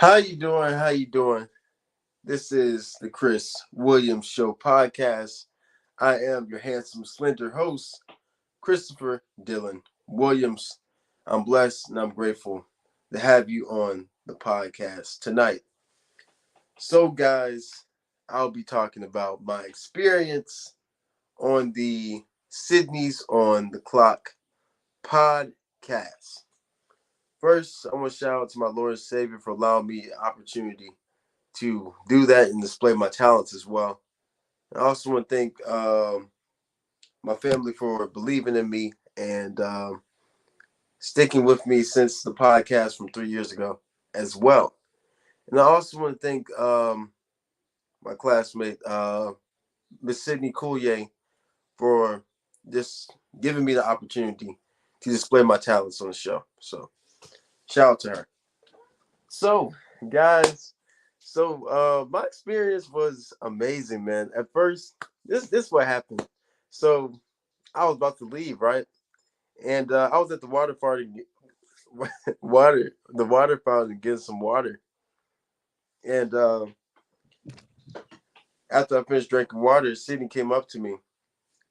How you doing? How you doing? This is the Chris Williams Show podcast. I am your handsome, slender host, Christopher Dylan Williams. I'm blessed and I'm grateful to have you on the podcast tonight. So, guys, I'll be talking about my experience on the Sydney's on the Clock podcast. First, I want to shout out to my Lord and Savior for allowing me the opportunity to do that and display my talents as well. I also want to thank my family for believing in me and sticking with me since the podcast from 3 years ago as well. And I also want to thank my classmate, Miss Sydney Coulier, for just giving me the opportunity to display my talents on the show. So shout out to her. So, guys, my experience was amazing, man. At first, this what happened. So I was about to leave, right? And I was at the water fountain, the water fountain getting some water. And after I finished drinking water, Sydney came up to me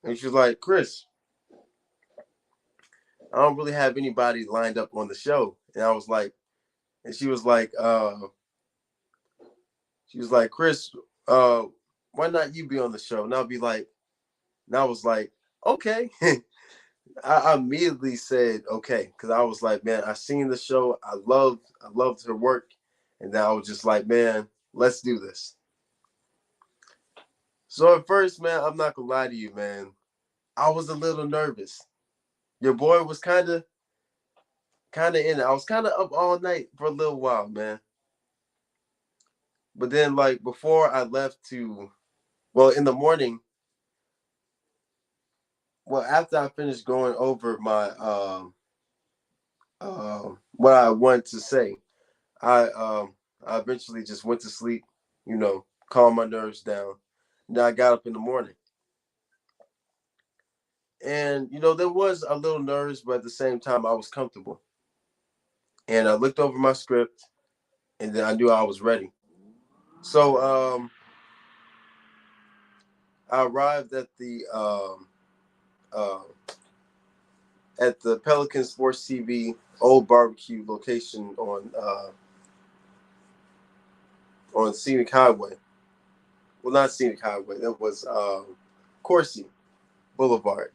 and she was like, "Chris, I don't really have anybody lined up on the show." And I was like, and she was like, "Chris, uh, why not you be on the show?" And I'll be like, and I was like, "Okay." I immediately said okay because I was like, man, I seen the show. I loved her work, and then I was just like, man, let's do this. So at first, man, I'm not gonna lie to you, man. I was a little nervous. Your boy was kind of in it. I was kind of up all night for a little while, man. But then, like before I left to, well, in the morning, well, after I finished going over my what I wanted to say, I eventually just went to sleep, calm my nerves down. And then I got up in the morning. And there was a little nerves, but at the same time I was comfortable. And I looked over my script and then I knew I was ready. So I arrived uh, at the Pelican Sports TV old barbecue location on Scenic Highway. Well, not Scenic Highway. That was Coursey Boulevard.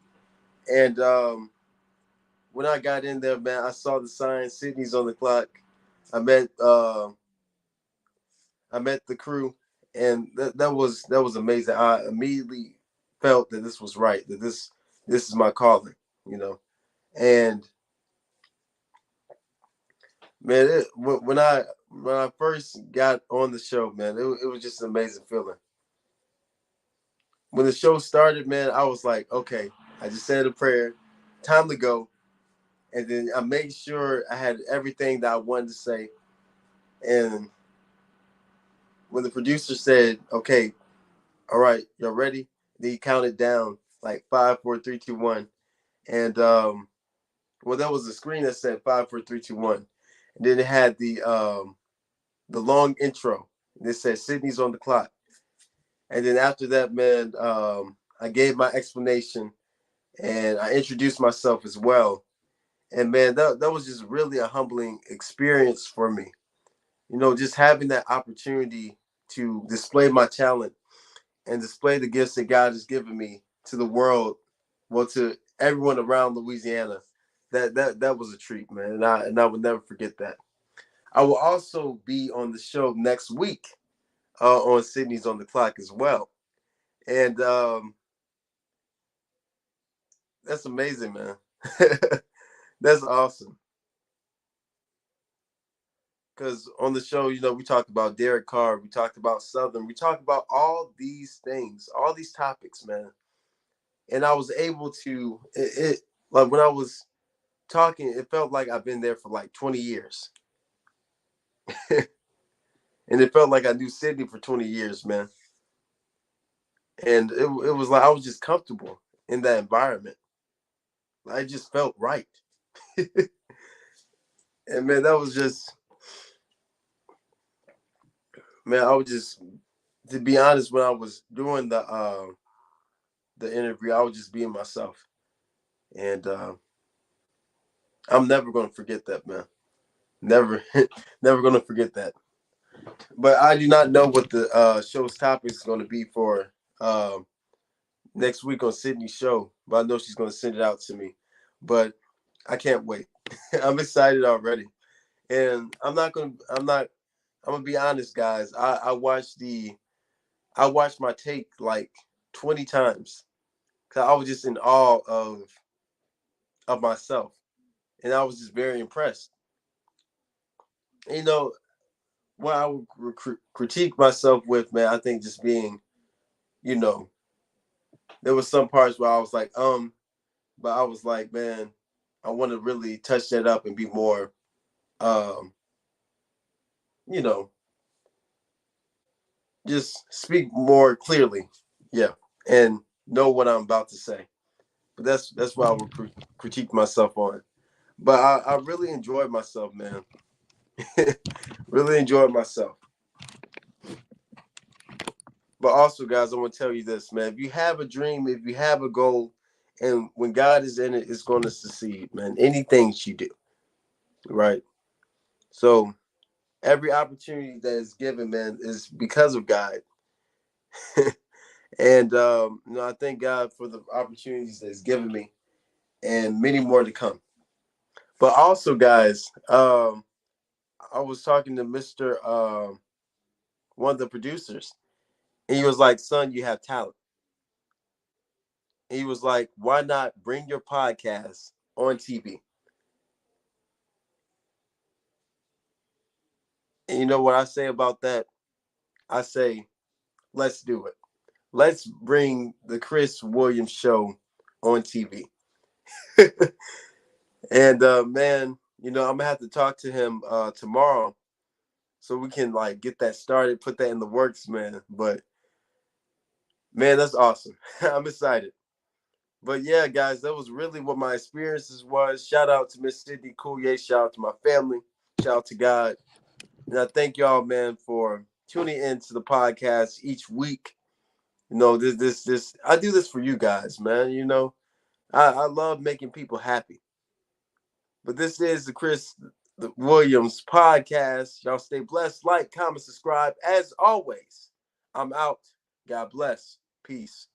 And when I got in there, man, I saw the sign "Sydney's on the clock." I met uh, I met the crew, and that was amazing. I immediately felt that this was right. That this is my calling, you know. And man, when I first got on the show, man, it was just an amazing feeling. When the show started, man, I was like, okay, I just said a prayer, time to go, and then I made sure I had everything that I wanted to say. And when the producer said, "Okay, all right, y'all ready?" Then he counted down like five, four, three, two, one, and well, that was a screen that said five, four, three, two, one, and then it had the long intro. And it said Sydney's on the clock, and then after that, man, I gave my explanation and I introduced myself as well. And man, that was just really a humbling experience for me. Just having that opportunity to display my talent and display the gifts that God has given me to the world, well, to everyone around Louisiana. That was a treat, man, and I would never forget that. I will also be on the show next week on Sydney's on the Clock as well, and that's amazing, man. That's awesome. Because on the show, we talked about Derek Carr, we talked about Southern, we talked about all these things, all these topics, man. And I was able to it like when I was talking, it felt like I've been there for like 20 years. And it felt like I knew Sydney for 20 years, man. And it was like I was just comfortable in that environment. I just felt right. And man, that was just man, I was just, to be honest, when I was doing the interview, I was just being myself, and I'm never gonna forget that, man. Never, never gonna forget that. But I do not know what the show's topic is going to be for um, next week on Sydney's show, but I know she's going to send it out to me. But I can't wait. I'm excited already, and I'm gonna be honest, guys. I watched my take like 20 times because I was just in awe of myself, and I was just very impressed. You know, what I would critique myself with, man, I think just being, you know, there was some parts where I was like, but I was like, man, I want to really touch that up and be more, um, you know, just speak more clearly, yeah, and know what I'm about to say. But that's what I would critique myself on. But I really enjoyed myself, man. Really enjoyed myself. But also, guys, I want to tell you this, man. If you have a dream, if you have a goal, and when God is in it, it's going to succeed, man. Anything you do, right? So every opportunity that is given, man, is because of God. And I thank God for the opportunities that He's given me, and many more to come. But also, guys, I was talking to Mister one of the producers, and he was like, "Son, you have talent." And he was like, "Why not bring your podcast on TV?" And you know what I say about that? I say, "Let's do it. Let's bring the Chris Williams Show on TV." And man, I'm gonna have to talk to him tomorrow so we can like get that started, put that in the works, man. But man, that's awesome. I'm excited. But yeah, guys, that was really what my experiences was. Shout out to Miss Sydney Coulier. Shout out to my family. Shout out to God. And I thank y'all, man, for tuning in to the podcast each week. This I do this for you guys, man. I love making people happy. But this is the Williams podcast. Y'all stay blessed. Like, comment, subscribe. As always, I'm out. God bless. Peace.